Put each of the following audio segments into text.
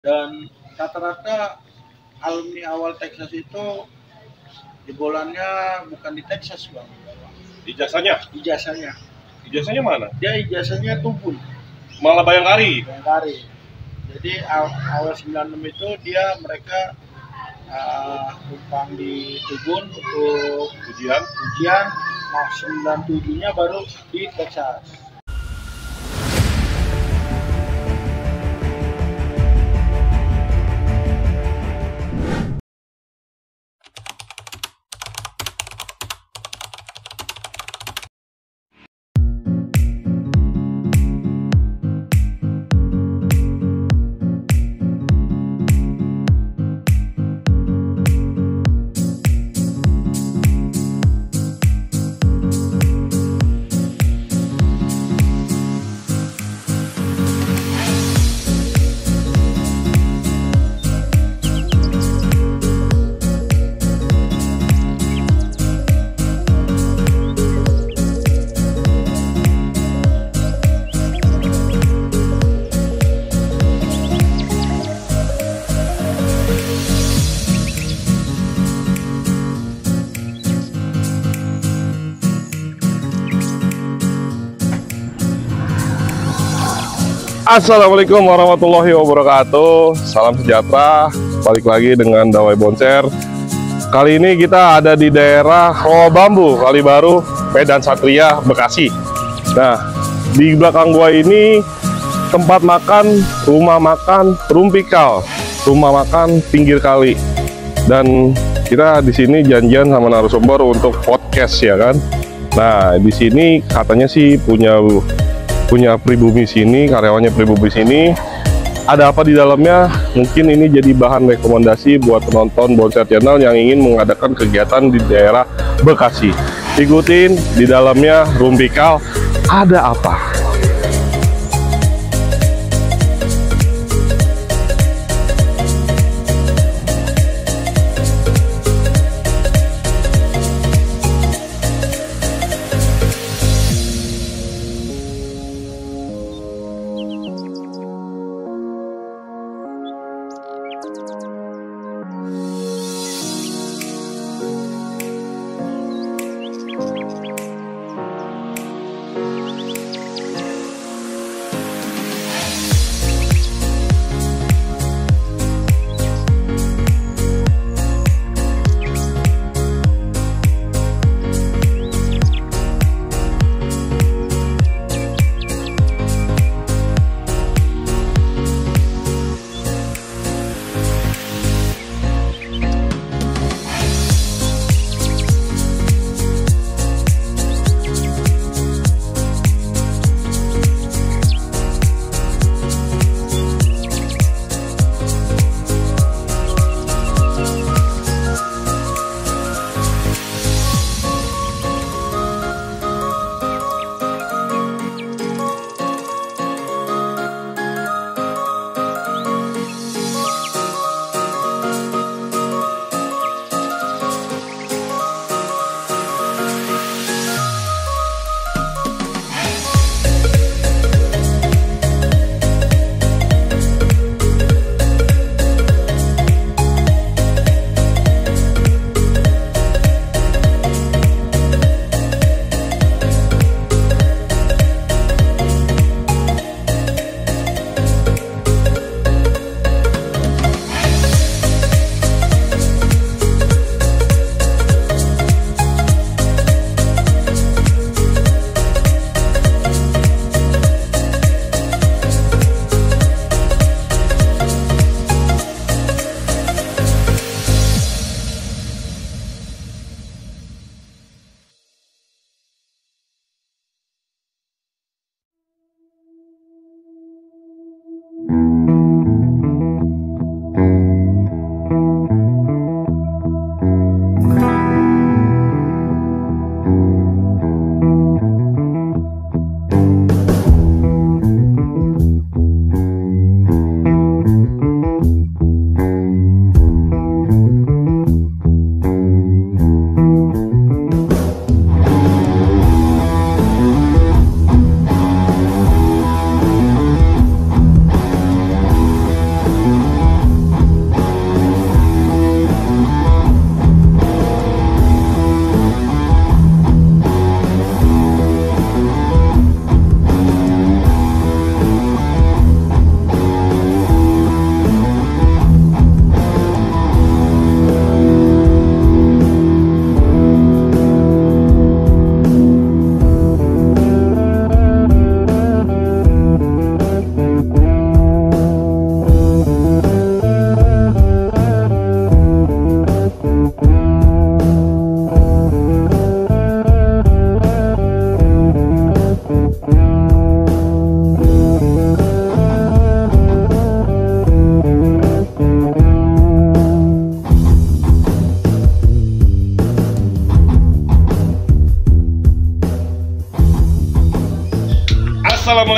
Dan rata-rata alumni awal Texas itu jebolannya bukan di Texas, Bang. Ijazahnya? Ijazahnya. Ijazahnya mana? Dia ijazahnya Tubun. Malah Bayangkari. Bayangkari. Jadi awal 96 itu mereka numpang di Tubun untuk Ujian. Nah 97-nya baru di Texas. Assalamualaikum warahmatullahi wabarakatuh. Salam sejahtera. Balik lagi dengan Dawai Bonser. Kali ini kita ada di daerah Rawa Bambu, Kalibaru, Medan Satria, Bekasi. Nah, di belakang gua ini tempat makan, rumah makan Rumpikal, rumah makan pinggir kali. Dan kita di sini janjian sama narasumber untuk podcast ya kan. Nah, di sini katanya sih punya pribumi sini, karyawannya pribumi sini. Ada apa di dalamnya? Mungkin ini jadi bahan rekomendasi buat penonton Bonser Channel yang ingin mengadakan kegiatan di daerah Bekasi. Ikutin di dalamnya Rumpikal ada apa.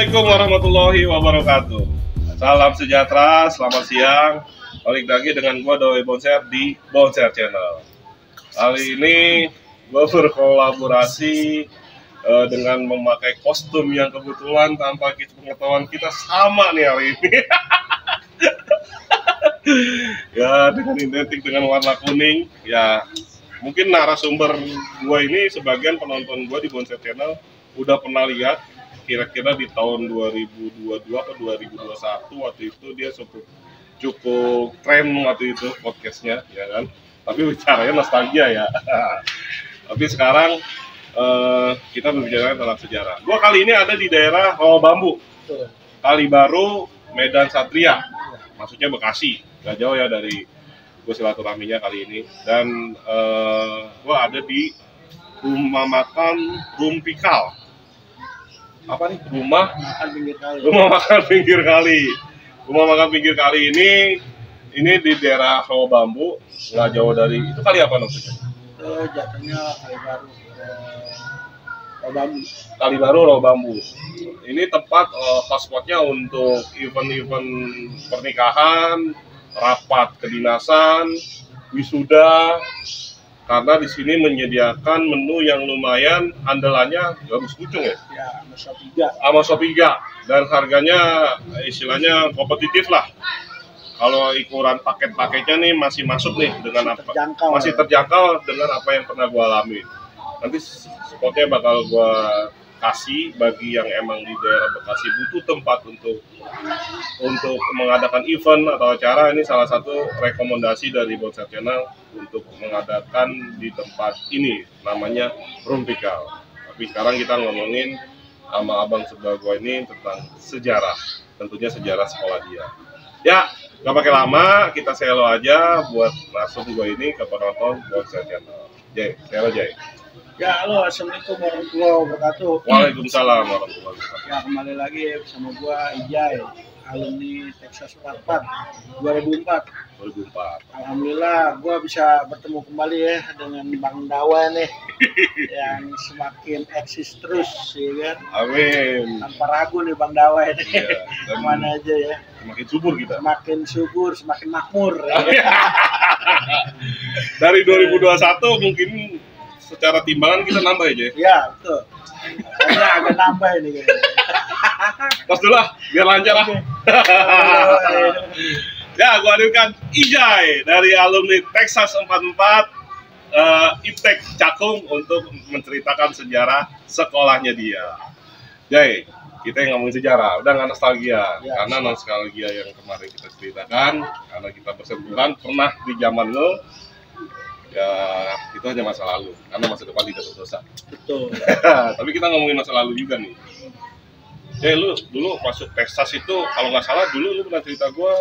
Assalamualaikum warahmatullahi wabarakatuh. Salam sejahtera, selamat siang. Balik lagi dengan gua Doi Bonser di Bonser Channel. Kali ini gua berkolaborasi dengan memakai kostum yang kebetulan tanpa pengetahuan kita sama nih hari ini. Ya, dengan identik dengan warna kuning. Ya, mungkin narasumber gua ini sebagian penonton gua di Bonser Channel udah pernah lihat. Kira-kira di tahun 2022 atau 2021 waktu itu dia cukup tren waktu itu podcastnya, ya kan. Tapi bicaranya nostalgia ya. Tapi sekarang kita berbicara tentang sejarah. Gua kali ini ada di daerah Rawabambu, Kalibaru, Medan Satria. Maksudnya Bekasi, nggak jauh ya dari gua silaturahminya kali ini. Dan gua ada di rumah makan Rumpikal. Apa nih? Rumah makan pinggir kali. Rumah makan pinggir kali. Rumah makan pinggir kali ini di daerah Rawabambu, nggak jauh dari itu. Kali apa maksudnya? Jatuhnya Kalibaru, Rawabambu. Kalibaru Rawabambu. Ini tempat hotspotnya untuk event-event pernikahan, rapat kedinasan, wisuda. Karena di sini menyediakan menu yang lumayan andalannya gabus pucung ya? Ya, Amasopiga. Amasopiga, dan harganya istilahnya kompetitif lah. Kalau ukuran paket-paketnya nih masih masuk nih dengan apa? Masih terjangkau dengan apa yang pernah gua alami. Nanti spotnya bakal gua kasih bagi yang emang di daerah Bekasi butuh tempat untuk mengadakan event atau acara. Ini salah satu rekomendasi dari Bonser Channel untuk mengadakan di tempat ini, namanya Rumpikal. Tapi sekarang kita ngomongin sama abang sebelah gua ini tentang sejarah, tentunya sejarah sekolah dia. Ya, gak pakai lama, kita selo aja buat langsung gua ini ke penonton Bonser Channel. Jay, selo Jay. Ya, halo, assalamualaikum warahmatullahi wabarakatuh. Waalaikumsalam warahmatullahi wabarakatuh. Ya, kembali lagi sama gua Ijay, alumni Texas 44 2004. Alhamdulillah, gua bisa bertemu kembali ya dengan Bang Dawa nih, yang semakin eksis terus, ya kan? Amin. Tanpa ragu nih Bang Dawa ini. Iya, Kemana aja ya? Semakin subur kita. Semakin subur, semakin makmur. Ya. Dari 2021 mungkin secara timbangan kita nambah aja. Iya, betul. Kayaknya agak nambah ini kayaknya. Tos dulu lah, biar lancar lah. Ya, gua hadirkan Ijay dari alumni Texas 44 IPTEK Cakung untuk menceritakan sejarah sekolahnya dia. Jay, kita yang ngomongin sejarah, udah nggak nostalgia. Ya, karena nostalgia yang kemarin kita ceritakan, karena kita bersentuhan pernah di zaman lo, ya itu hanya masa lalu, karena masa depan tidak berdosa. Betul. Tapi kita ngomongin masa lalu juga nih. Lu dulu masuk Texas itu, kalau nggak salah dulu lu pernah cerita gue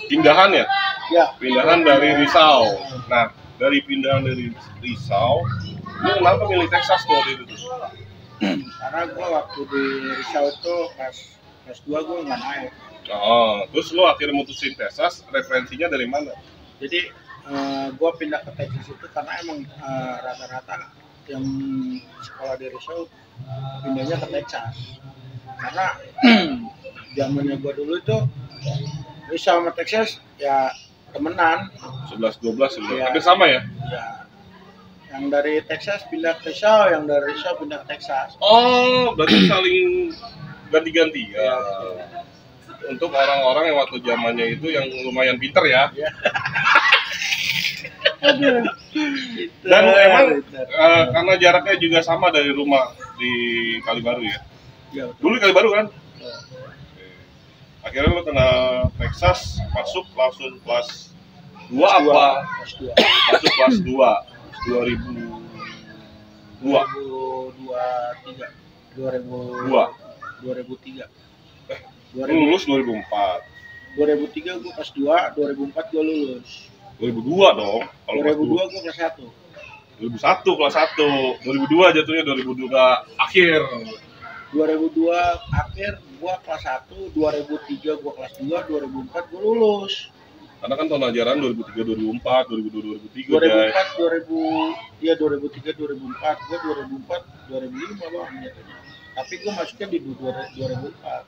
pindahan ya? Ya. Pindahan dari Risau. Nah, dari pindahan dari Risau, lu kenapa milih Texas tuh waktu itu? Karena gue waktu di Risau itu kelas 2 gue nggak naik. Oh, terus lu akhirnya mutusin Texas, referensinya dari mana? Jadi gue pindah ke Texas itu karena emang rata-rata yang sekolah di Risau pindahnya ke Texas. Karena zamannya gue dulu itu Risau sama Texas ya temenan. 11-12 ya, hampir sama ya? Ya. Yang dari Texas pindah ke Risau, yang dari Risau pindah ke Texas. Oh, berarti saling ganti-ganti ya. Untuk orang-orang yang waktu zamannya itu yang lumayan pinter ya. Ya. Dan emang karena jaraknya juga sama dari rumah di Kalibaru ya. Ya, dulu di Kalibaru kan. Akhirnya lo kena Texas, masuk langsung kelas 2 apa? Masuk kelas 2 2003. Lulus 2004. 2003 gue kelas 2, 2004 gue lulus. 2002 dong. Kalau 2002 gue kelas 1. 2001 kelas 1. 2002 jatuhnya 2002 akhir. 2002 akhir gue kelas 1, 2003 gue kelas 2, 2004 gue lulus. Karena kan tahun ajaran 2003 2004, 2002 2003 2004 2000 ya 2003 2004 gue 2004 2005 bang jatuhnya. Tapi gue masuknya di 2004.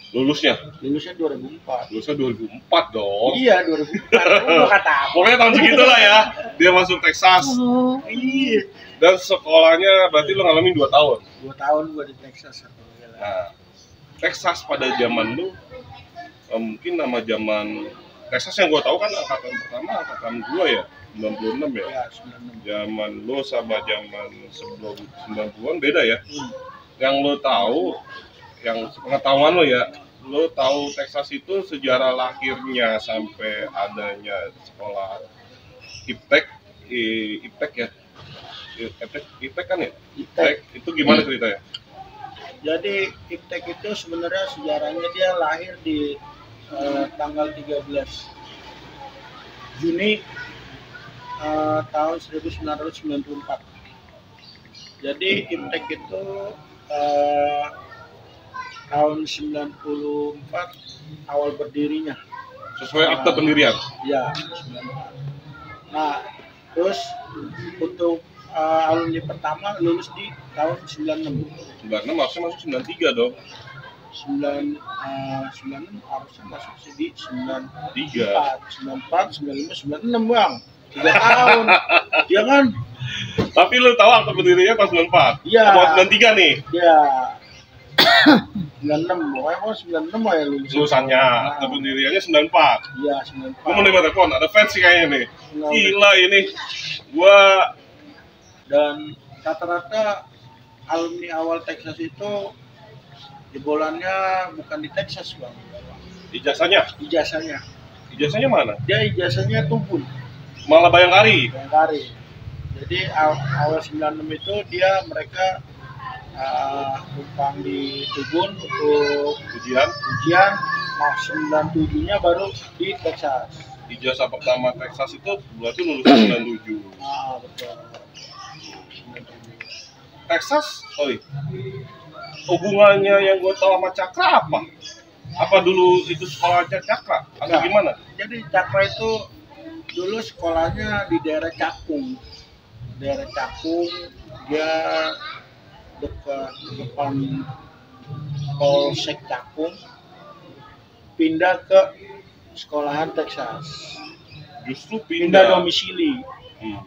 Lulusnya? Lulusnya 2004. Lulusnya 2004 dong. Iya, 2004. Lu kata apa? Pokoknya tahun segitu lah ya. Dia masuk Texas. Iya. Dan sekolahnya berarti lo ngalamin 2 tahun. 2 tahun gue di Texas. Nah, Texas pada zaman lu mungkin nama zaman Texas yang gue tahu kan angkatan pertama angkatan gue ya 96 ya. Ya, 96. Zaman lu sama zaman sebelum 90-an beda ya. Yang lo tahu, yang pengetahuan lo ya, lo tahu Texas itu sejarah lahirnya sampai adanya sekolah IPTEK, IPTEK ya, IPTEK kan ya? IPTEK itu gimana ceritanya? Jadi IPTEK itu sebenarnya sejarahnya dia lahir di tanggal 13 Juni tahun 1994. Jadi IPTEK itu tahun 94 awal berdirinya. Sesuai akte pendirian? Ya, 94. Nah, terus untuk alumni pertama lulus di tahun 96. 96 harusnya masuk 93 dong. 96 harusnya masuk di 94, 95, 96 bang. 3 tahun. Iya kan? Tapi lu tahu akte pendirinya tahun 94? Iya. Apa 93 nih? Iya. 96, pokoknya mau 96 ya lulus. Lulusannya, akte pendiriannya 94. Iya, Lu mau 94. nerima telepon, ada fans sih kayaknya nih. Nah, Gila ini. Gua dan rata-rata alumni awal Texas itu jebolannya bukan di Texas bang, ijazahnya ijazahnya mana? dia ijazahnya Tubun, Malah Bayangkari. Bayangkari. Jadi awal 96 itu mereka numpang di Tubun untuk Ujian. Nah 97-nya baru di Texas. Ijazah pertama Texas itu berarti lulusan 97. Ah betul. Texas, hubungannya yang gue tahu sama Cakra apa? Apa dulu itu sekolah Cakra? Atau Enggak. gimana? Jadi Cakra itu dulu sekolahnya di daerah Cakung. Dia depan Polsek Cakung, pindah ke sekolahan Texas. Justru Pindah domisili. Hmm.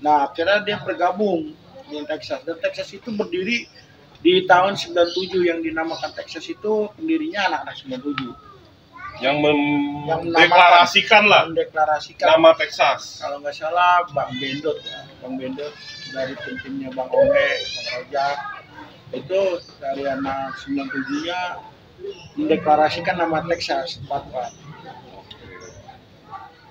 Nah, akhirnya dia bergabung di Texas. Dan Texas itu berdiri di tahun 97, yang dinamakan Texas itu pendirinya anak-anak 97. Yang mendeklarasikan nama Texas. Kalau nggak salah Bang Bendot ya. Bang Bendot dari tim-timnya Bang Ome, Bang Rojak. Itu dari anak 97-nya mendeklarasikan nama Texas 44.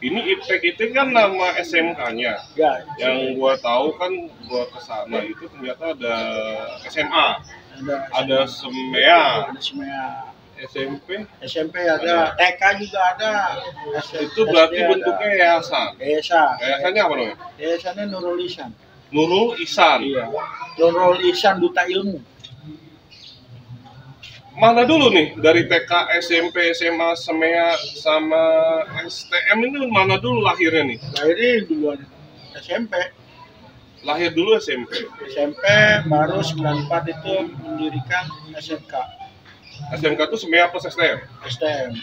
Ini IPTEK itu kan nama SMK-nya. Ya, Yang gua tahu kan gua kesana itu ternyata ada SMA, ada SEMEA, SMP ada, TK juga ada. itu berarti SD bentuknya yayasan. Yayasannya apa namanya? Yayasannya Nurul Ihsan. Nurul Ihsan. Iya. Nurul Ihsan Duta Ilmu. Mana dulu nih dari TK, SMP, SMA, SEMEA sama STM ini mana dulu lahirnya nih? Lahirnya duluan SMP. Lahir dulu SMP. SMP baru 94 itu mendirikan SMK. SMK itu SEMEA plus STM. STM.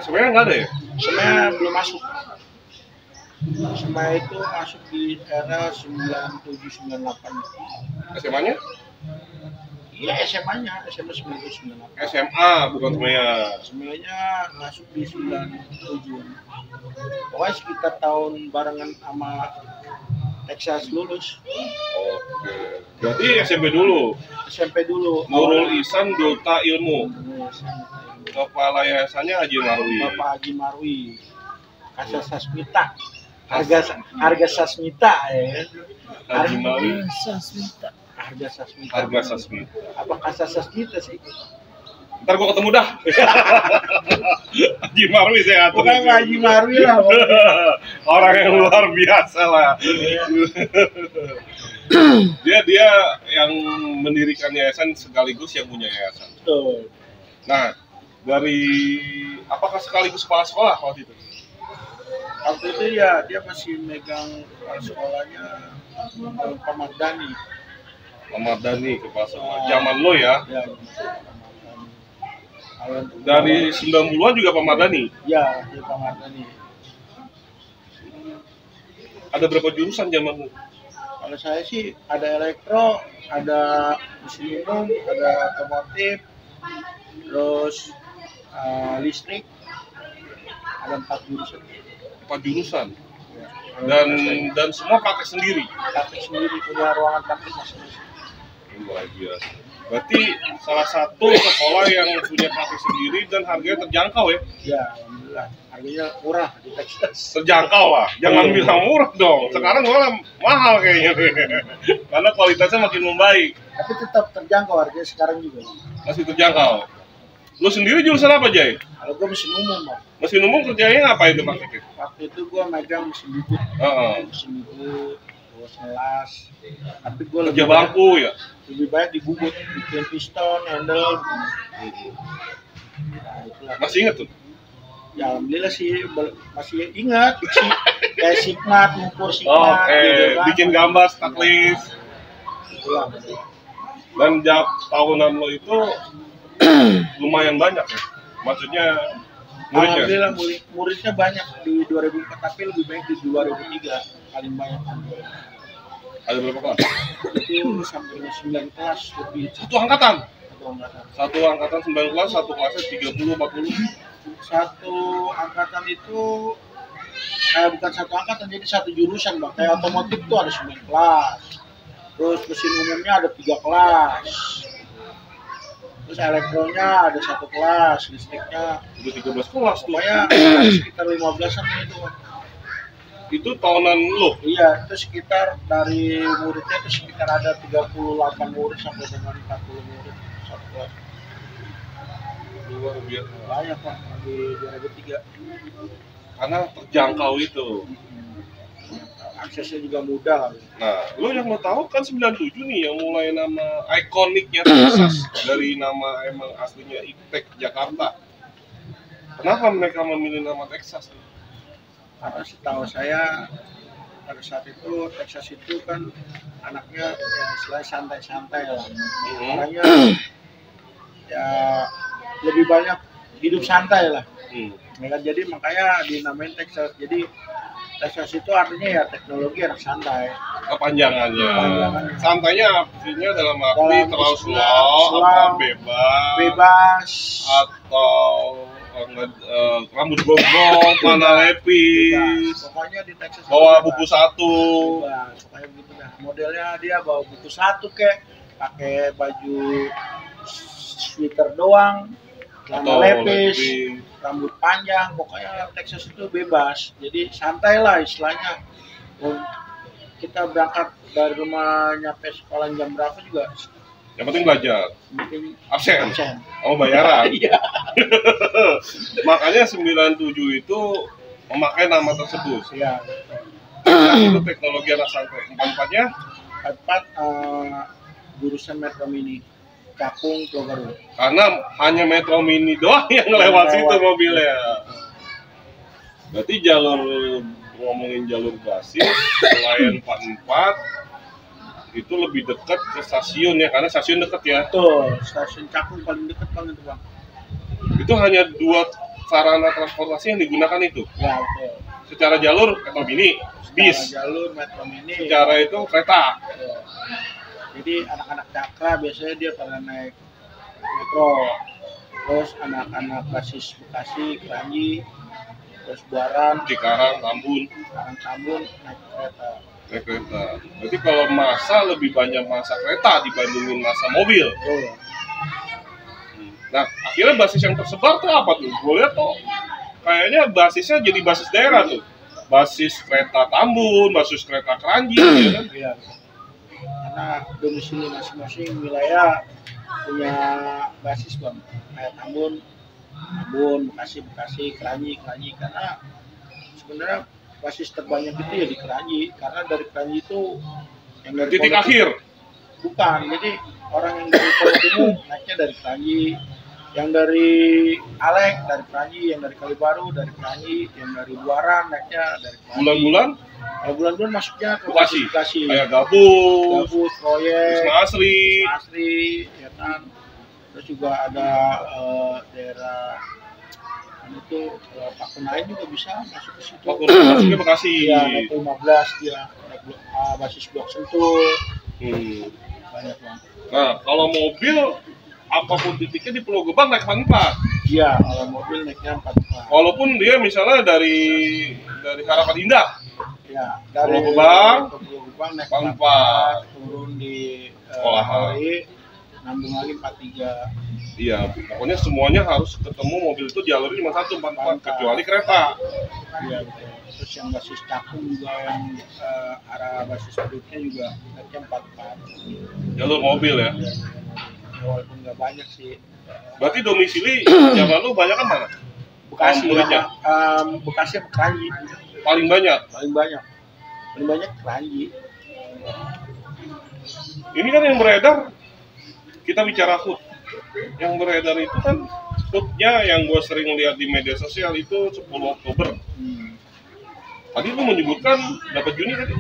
SEMEA nggak ada ya? SEMEA belum masuk. SEMEA itu masuk di era 97-98. SMA-nya? Iya, SMA-nya, SMA 97-98. SMA bukan SEMEA. SEMEA-nya masuk di 97. Pokoknya sekitar tahun barengan sama Texas lulus. Oke. Berarti SMP dulu. SMP dulu. Nurul Ihsan Duta Ilmu. Kepala yayasannya Haji Marwi. Bapak Haji Marwi. Kasa Sasmita. Harga Sasmita ya. Haji Marwi. Harga Sasmita. Harga Sasmita. Apa Kasa Sasmita sih? Ntar gua ketemu dah. Haji Marwi saya atur. Bukan Haji Marwi lah. Orang yang luar biasa lah. Dia yang mendirikan yayasan sekaligus yang punya yayasan. Betul. Nah, dari apakah sekaligus kepala sekolah waktu itu? Waktu itu ya dia masih megang kepala sekolahnya Pak Mardani. Ahmad Dhani kepala sekolah. Zaman lo ya. Ya, Dari 90-an juga Pak Mardhani. Ya, di Pak Mardhani. Ada berapa jurusan zaman lo? Kalau saya sih ada elektro, ada mesin umum, ada otomotif, terus listrik, ada 4 jurusan. 4 jurusan. Ya. Dan semua pakai sendiri. Praktek sendiri, punya ruangan praktek masing-masing. Luar biasa. Berarti salah satu sekolah yang punya praktek sendiri dan harganya terjangkau ya? Ya, alhamdulillah. Harganya murah di Texas. Terjangkau lah, jangan bilang murah dong. Sekarang malah mahal kayaknya. Karena kualitasnya makin membaik. Tapi tetap terjangkau harganya sekarang juga. Masih terjangkau. Lu sendiri jurusan apa, Jay? Kalau gue mesin umum, Bang. Mesin umum kerjanya apa itu prakteknya? Waktu itu gue megang mesin bubut. Mesin bubut, terus ngelas. Tapi gue Kerja bangku ya? lebih banyak di bubut, bikin piston, handle. Nah, itulah. Masih inget tuh? Ya alhamdulillah sih masih ingat sih kayak sigmat, ngukur sigmat, gitu kan. Bikin gambar, stack list. Itulah. Dan tahunan lo itu lumayan banyak ya? Maksudnya muridnya? Alhamdulillah muridnya banyak di 2004, tapi lebih banyak di 2003 paling banyak. Ada berapa kelas? Itu sampai 9 kelas lebih. Satu angkatan? Satu angkatan. Satu angkatan 9 kelas, satu kelasnya 30-40. Satu angkatan itu bukan satu angkatan, jadi satu jurusan, Bang. Kayak otomotif tuh ada 9 kelas. Terus mesin umumnya ada 3 kelas. Terus elektronya ada 1 kelas, listriknya Udah 13 kelas tuh. pokoknya sekitar 15-an itu. Itu tahunan lo? Iya, itu sekitar dari muridnya itu sekitar ada 38 murid sampai dengan 40 murid satu kelas. Luar biasa. Banyak, Pak, di 2003. Karena terjangkau itu. Aksesnya juga mudah. Nah, lo yang mau tahu kan 97 nih yang mulai nama ikoniknya Texas dari nama emang aslinya IPTEK Jakarta. Kenapa mereka memilih nama Texas? Karena setahu saya pada saat itu Texas itu kan anaknya ya istilahnya santai-santai lah. Orangnya ya lebih banyak hidup santai lah. Ya kan? Jadi makanya dinamain Texas. Jadi Texas itu artinya ya teknologi anak santai. Kepanjangannya. Santainya artinya dalam arti Dalam terlalu istilah slow, atau bebas, atau rambut gondrong, mana lepis, pokoknya di Texas bawa buku satu. bebas. Pokoknya begitu dah. Modelnya dia bawa buku satu kek, pakai baju sweater doang, celana lepis, rambut panjang, pokoknya Texas itu bebas. Jadi santai lah istilahnya. Kita berangkat dari rumah nyampe sekolah jam berapa juga. Yang penting belajar. Mungkin Absen. absen. Oh, bayaran. Iya. Makanya 97 itu memakai nama tersebut. Iya. Itu teknologi anak santai. Empatnya jurusan Metro Mini. Cakung, Pulau Garuda. karena hanya Metro Mini doang yang lewat situ mobilnya. Berarti ngomongin jalur basis selain 44 itu lebih dekat ke stasiun ya, karena stasiun dekat ya. Betul, stasiun Cakung paling dekat banget tuh, Bang. Itu hanya 2 sarana transportasi yang digunakan itu. Ya, betul. Secara jalur Metro Mini, bis. Secara jalur Metro Mini. Secara itu kereta. Ya. Jadi anak-anak Cakra biasanya dia pada naik metro. Terus anak-anak basis Bekasi, Keranji, terus Buaran, Cikarang, Tambun, naik kereta. naik kereta. Berarti kalau masa lebih banyak masa kereta dibandingin masa mobil. Betul. Nah, akhirnya basis yang tersebar tuh apa tuh? Gue lihat tuh kayaknya basisnya jadi basis daerah tuh. Basis kereta Tambun, basis kereta Keranji, ya kan? Iya. Karena domisili masing-masing wilayah punya basis, Bang. Kayak Tambun, Bekasi, Keranji. Karena sebenarnya basis terbanyak itu ya di Keranji. Karena dari Keranji itu yang dari Titik akhir. bukan. Jadi orang yang dari Pulau Timur naiknya dari Keranji, Yang dari Alek, dari Perangi, yang dari Kalibaru, dari Perangi, yang dari Buaran naiknya dari Perangi. Bulan-bulan Kalau bulan-bulan masuknya ke Bekasi. Kayak Gabus, proyek, Wisma Asri, ya kan. Terus juga ada daerah itu Pakunain juga bisa masuk ke situ. Pakunain masuknya Bekasi. Iya, naik 15 dia, naik basis blok Sentul. Banyak banget. Nah, kalau mobil apapun titiknya di Pulau Gebang naik 4. Iya, kalau mobil naiknya 4. Walaupun dia misalnya dari Harapan Indah. Ya, dari Pulau Gebang naik 4, turun di Olahan, nambung lagi 43. Iya, pokoknya semuanya harus ketemu mobil itu jalurnya cuma 144 kecuali kereta. Iya betul. Terus yang basis Cakung juga yang arah basis Beduknya juga naiknya 44. Jalur mobil ya. Ya, walaupun nggak banyak sih. Berarti domisili zaman lu banyak kan mana? Bekasi, muridnya? Bekasi apa Keranji? Paling banyak. Paling banyak Keranji. Ini kan yang beredar, kita bicara HUT. Yang beredar itu kan HUT-nya yang gue sering lihat di media sosial itu 10 Oktober. Tadi lu menyebutkan dapat Juni tadi?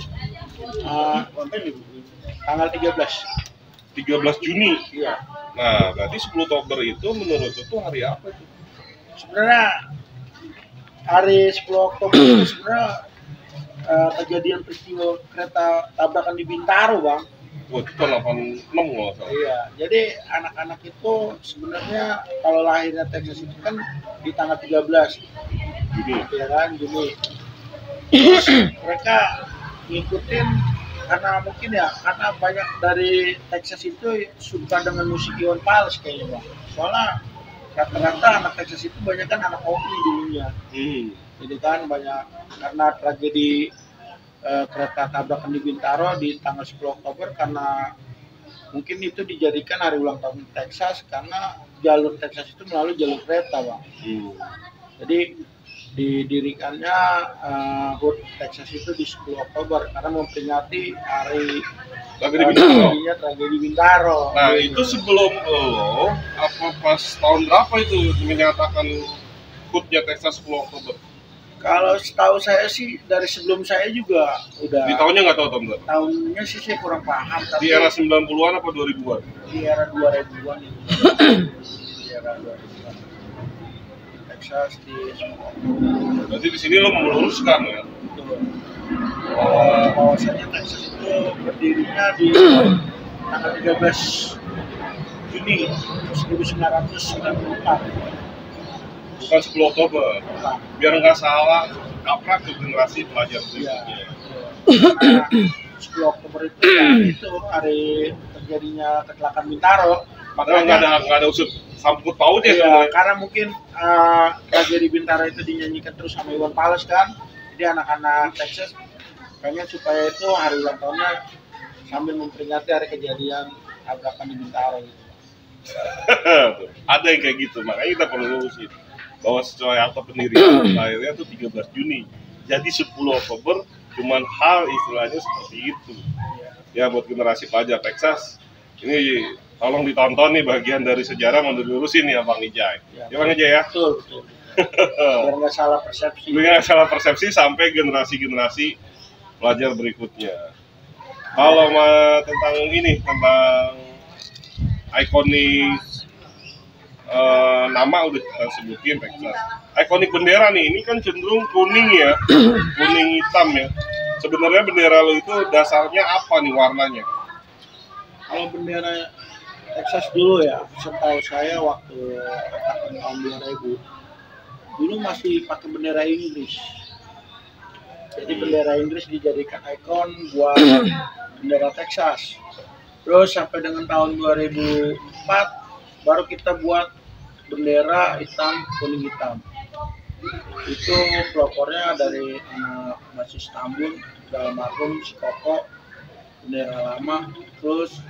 Tanggal 13. 13 Juni. Iya. Nah, berarti 10 Oktober itu menurut lu tuh hari apa itu? Sebenarnya hari 10 Oktober itu sebenarnya kejadian peristiwa kereta tabrakan di Bintaro, Bang. Wah, itu tahun 86 nggak salah. Iya, jadi anak-anak itu sebenarnya kalau lahirnya Texas itu kan di tanggal 13 Juni. ya kan, Juni. Terus mereka ngikutin karena mungkin ya, karena banyak dari Texas itu suka dengan musik Iwan Fals kayaknya, Bang. Soalnya rata-rata anak Texas itu banyak kan anak OI dulunya. Jadi kan banyak karena tragedi kereta tabrakan di Bintaro di tanggal 10 Oktober karena mungkin itu dijadikan hari ulang tahun Texas karena jalur Texas itu melalui jalur kereta, Bang. Jadi didirikannya HUT Texas itu di 10 Oktober karena memperingati hari tragedi Bintaro. Nah, itu sebelum apa pas tahun berapa itu menyatakan HUT-nya Texas 10 Oktober? Kalau setahu saya sih dari sebelum saya juga udah. Di tahunnya nggak tahu tahun berapa? Tahunnya sih saya kurang paham. Tapi di era 90-an apa 2000-an? Di era 2000-an itu. Di era 2000-an. Texas di semua. Berarti di sini lo meluruskan ya? Betul. Bahwasanya Texas itu berdirinya di tanggal 13 Juni 1994. Bukan 10 Oktober. Biar nggak salah kaprah ke generasi pelajar berikutnya. Karena 10 Oktober itu ya itu hari terjadinya kecelakaan Bintaro. Makanya nggak ada usut sambut paut ya. Iya, karena mungkin tragedi Bintaro itu dinyanyikan terus sama Iwan Fals kan. Jadi anak-anak Texas pengen supaya itu hari ulang tahunnya sambil memperingati hari kejadian tabrakan di Bintaro gitu. Ada yang kayak gitu, makanya kita perlu lurusin bahwa sesuai akta pendirian lahirnya itu 13 Juni. Jadi 10 Oktober cuman hal istilahnya seperti itu. Ya buat generasi pelajar Texas ini tolong ditonton nih bagian dari sejarah mau dilurusin ya Bang Ijay. Ya Bang Ijay ya. Betul. Biar nggak salah persepsi. Biar nggak salah persepsi sampai generasi-generasi pelajar berikutnya. Kalau tentang ini tentang ikonik nama udah kita sebutin Texas. Ikonik bendera nih, ini kan cenderung kuning ya, kuning hitam ya. Sebenarnya bendera lo itu dasarnya apa nih warnanya? Kalau bendera Texas dulu ya, setahu saya waktu tahun 2000 dulu masih pakai bendera Inggris. Jadi bendera Inggris dijadikan ikon buat bendera Texas. Terus sampai dengan tahun 2004 baru kita buat bendera hitam kuning hitam. Itu pelopornya dari basis Tambun, almarhum si Koko, bendera lama, terus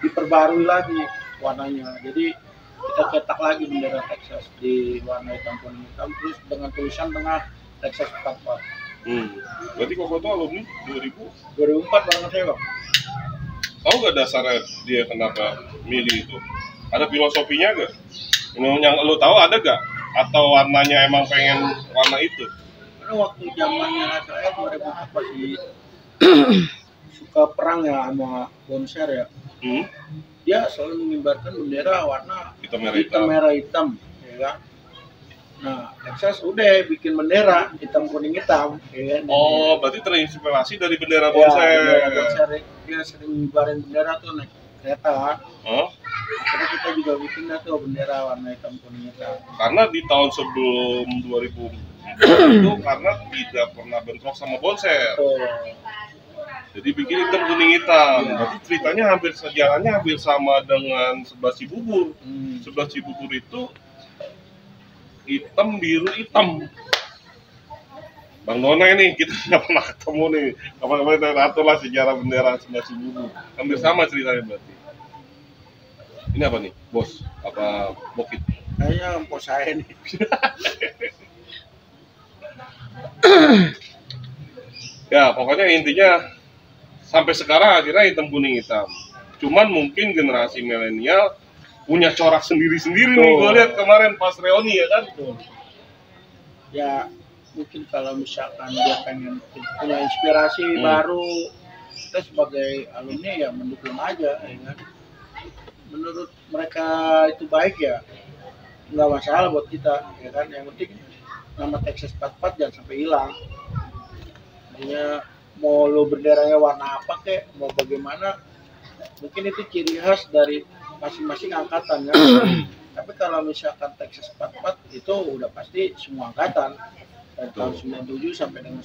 diperbarui lagi warnanya. Jadi kita cetak lagi bendera Texas di warna hitam kuning hitam, terus dengan tulisan tengah Texas 44. Berarti Koko itu alumni 2004 bareng saya, Bang. Tahu nggak dasarnya dia kenapa milih itu? Ada filosofinya gak? Yang lu tahu ada gak? Atau warnanya emang pengen warna itu? Karena waktu zamannya saya 2000 apa sih suka perang ya sama Bonser ya. Dia selalu mengibarkan bendera warna Hitam merah hitam, ya kan? Nah, Texas udah bikin bendera hitam kuning hitam, ya kan? Oh, berarti terinspirasi dari bendera Ya, Bonser. bendera Bonser dia sering mengibarin bendera tuh naik kereta kan. Akhirnya kita juga bikin tuh bendera warna hitam kuning hitam. Karena di tahun sebelum 2004 itu karena tidak pernah bentrok sama Bonser. Jadi bikin hitam kuning hitam. Berarti ceritanya sejarahnya hampir sama dengan 11 Cibubur. 11 Cibubur itu hitam biru hitam. Bang Nona ini kita nggak pernah ketemu nih. Kapan-kapan kita atur lah sejarah bendera 11 Cibubur. Hampir sama ceritanya berarti. Ini apa nih, bos? Apa bokit? Kayaknya bos saya nih. Ya, pokoknya intinya sampai sekarang akhirnya hitam kuning hitam. Cuman mungkin generasi milenial punya corak sendiri-sendiri nih. Gue lihat kemarin pas reuni ya kan. Ya mungkin kalau misalkan dia pengen punya inspirasi baru, kita sebagai alumni ya mendukung aja, ya kan. Menurut mereka itu baik ya nggak masalah buat kita, ya kan. Yang penting nama Texas 44 jangan sampai hilang. Artinya mau lo benderanya warna apa kek, mau bagaimana, mungkin itu ciri khas dari masing-masing angkatan ya. Tapi kalau misalkan Texas 44 itu udah pasti semua angkatan dari tahun 97 sampai dengan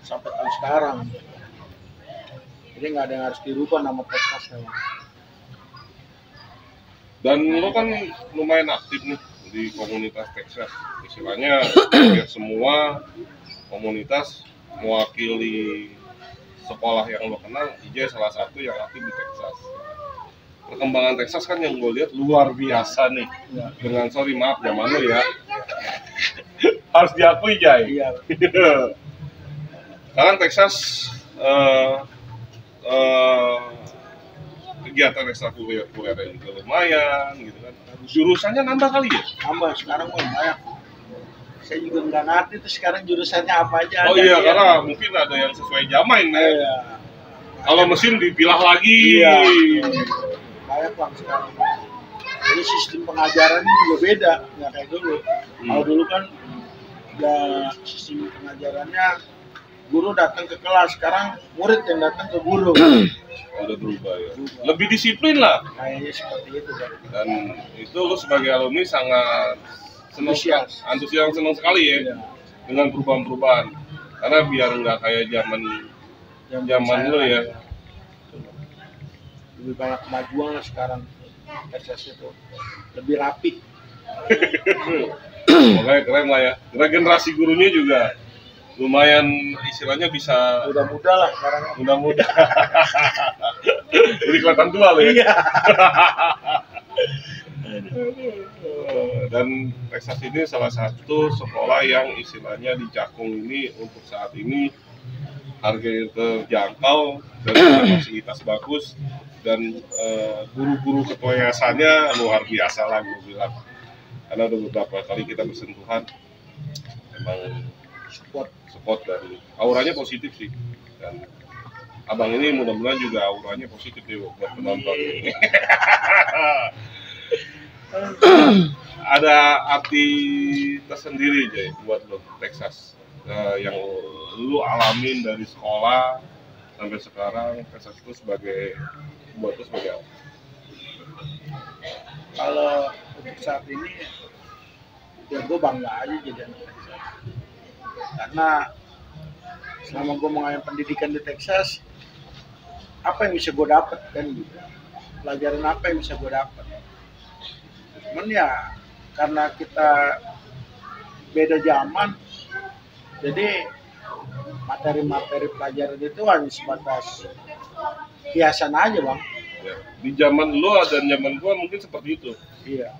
sampai tahun sekarang. Jadi nggak ada yang harus dirubah nama Texas ya. Dan lo kan lumayan aktif nih di komunitas Texas. Istilahnya hampir semua komunitas mewakili sekolah yang lo kenal. IJ salah satu yang aktif di Texas. Perkembangan Texas kan yang gue lihat luar biasa nih. Ya. Dengan sorry maaf zaman lo ya. Harus diakui Jai. Iya. Sekarang Texas kegiatan ekstrakurikuler juga lumayan gitu kan. Jurusannya nambah kali ya? Nambah, sekarang banyak. Saya juga nggak ngerti tuh sekarang jurusannya apa aja. Oh iya, karena mungkin ada yang sesuai zaman ya. Iya. Kalau mesin dipilah lagi. Iya. Banyak bang sekarang. Jadi sistem pengajarannya juga beda, nggak kayak dulu. Kalau dulu kan ya sistem pengajarannya guru datang ke kelas, sekarang murid yang datang ke guru. Udah berubah ya. Lebih disiplin lah. Kayaknya seperti itu kan. Dan itu lu sebagai alumni sangat antusias senang sekali ya, dengan perubahan-perubahan. Karena biar nggak kayak zaman lu ya. Lebih banyak kemajuan lah sekarang. Texas itu lebih rapi. Makanya keren lah ya. Generasi gurunya juga lumayan, istilahnya bisa muda-muda lah sekarang. Muda-muda. Jadi kelihatan tua loh ya. Iya. Dan Texas ini salah satu sekolah yang istilahnya di Cakung ini untuk saat ini harga terjangkau dan fasilitas bagus, dan guru-guru ketua yayasannya luar biasa lah gue bilang. Karena udah beberapa kali kita bersentuhan, emang support dan auranya positif sih. Dan abang ini mudah-mudahan juga auranya positif nih buat penonton ini. Ada arti tersendiri Jay buat lo Texas, yang lu alamin dari sekolah sampai sekarang. Texas itu buat lo sebagai apa? Kalau untuk saat ini ya gue bangga aja jadi anak Texas, karena selama gue mengalami pendidikan di Texas, apa yang bisa gue dapat kan gitu, pelajaran apa yang bisa gue dapat. Cuman ya karena kita beda zaman, jadi materi-materi pelajaran itu hanya sebatas hiasan aja bang. Ya, di zaman lo dan zaman gua mungkin seperti itu. Iya,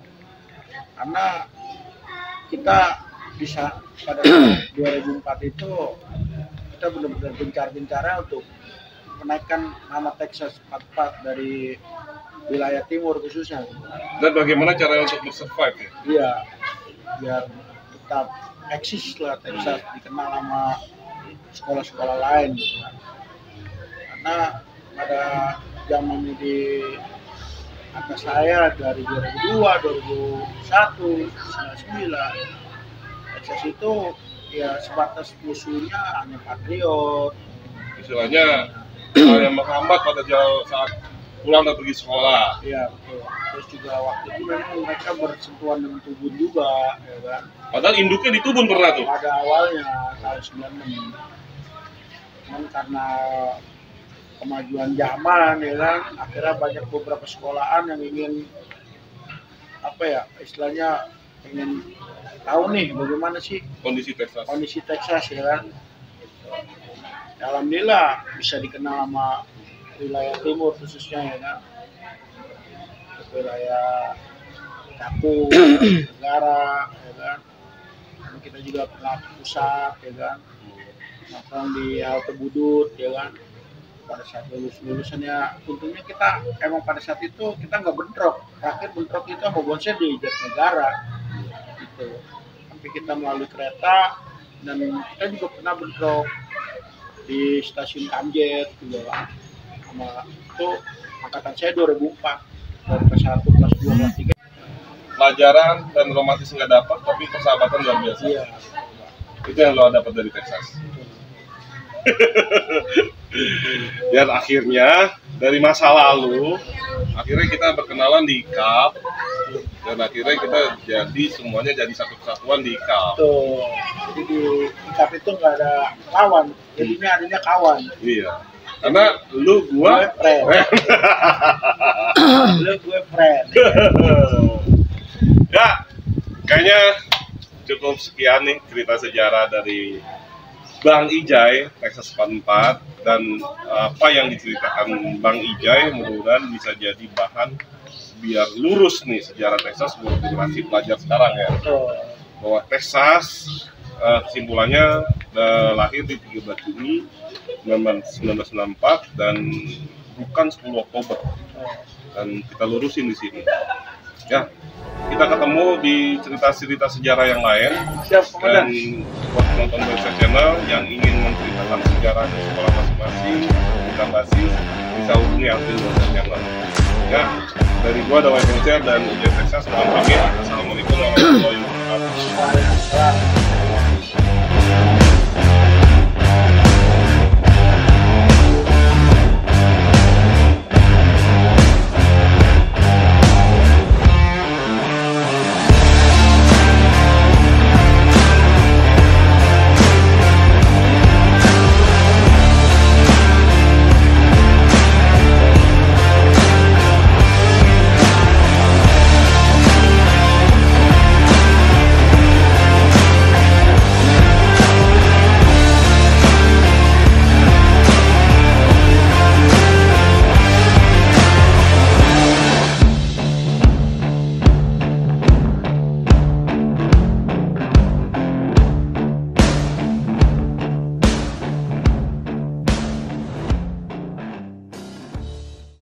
karena kita bisa pada 2004 itu kita benar-benar gencar-gencarnya untuk menaikkan nama Texas 44 dari wilayah timur khususnya. Dan bagaimana caranya untuk survive ya? Iya, biar tetap eksis lah Texas, dikenal sama sekolah-sekolah lain gitu kan. Karena pada zaman di atas saya dari 2002, 2001, 99, Texas itu ya sebatas musuhnya hanya Patriot. Istilahnya hal yang menghambat pada saat pulang dan pergi sekolah. Iya betul. Terus juga waktu itu memang mereka bersentuhan dengan Tubun juga, ya kan. Padahal induknya di Tubun pernah tuh. Pada awalnya tahun 96. Cuman karena kemajuan zaman, ya kan, akhirnya banyak beberapa sekolahan yang ingin apa ya, istilahnya ingin tahu nih bagaimana sih Kondisi Texas ya kan. Alhamdulillah bisa dikenal sama wilayah timur khususnya ya kan, wilayah Capu, negara ya kan. Dan kita juga pernah pusat ya kan, nongkrong di halte Budut ya kan. Pada saat lulusannya, untungnya kita emang pada saat itu kita nggak bentrok. Terakhir bentrok itu sama Bonser di Jatinegara gitu. Sampai kita melalui kereta, dan kita juga pernah bentrok di stasiun Kamjet juga. Sama itu angkatan saya 2004, dari kelas 1, kelas 2, kelas 3. Pelajaran dan romantis nggak dapat, tapi persahabatan luar biasa. Iya. Itu yang lo dapat dari Texas. Dan akhirnya dari masa lalu, akhirnya kita berkenalan di IKAP, dan akhirnya kita semuanya jadi satu kesatuan di IKAP. Tuh, jadi di IKAP itu nggak ada lawan, jadinya adanya kawan. Iya. Karena lu gua friend. Lu gue friend. Ya, kayaknya cukup sekian nih cerita sejarah dari Bang Ijay, Texas 44, dan apa yang diceritakan Bang Ijay mudah-mudahan bisa jadi bahan biar lurus nih sejarah Texas buat generasi pelajar sekarang ya. Bahwa Texas kesimpulannya lahir di 13 Juni 1994 dan bukan 10 Oktober. Dan kita lurusin di sini. Ya, kita ketemu di cerita-cerita sejarah yang lain. Dan buat penonton Boncer Channel yang ingin menceritakan sejarah di sekolah masing-masing, kita basis, bisa hubungi admin Boncer Channel. Ya, dari gua Dawai Boncer dan Ijay Texas, mohon pamit. Assalamualaikum warahmatullahi wabarakatuh.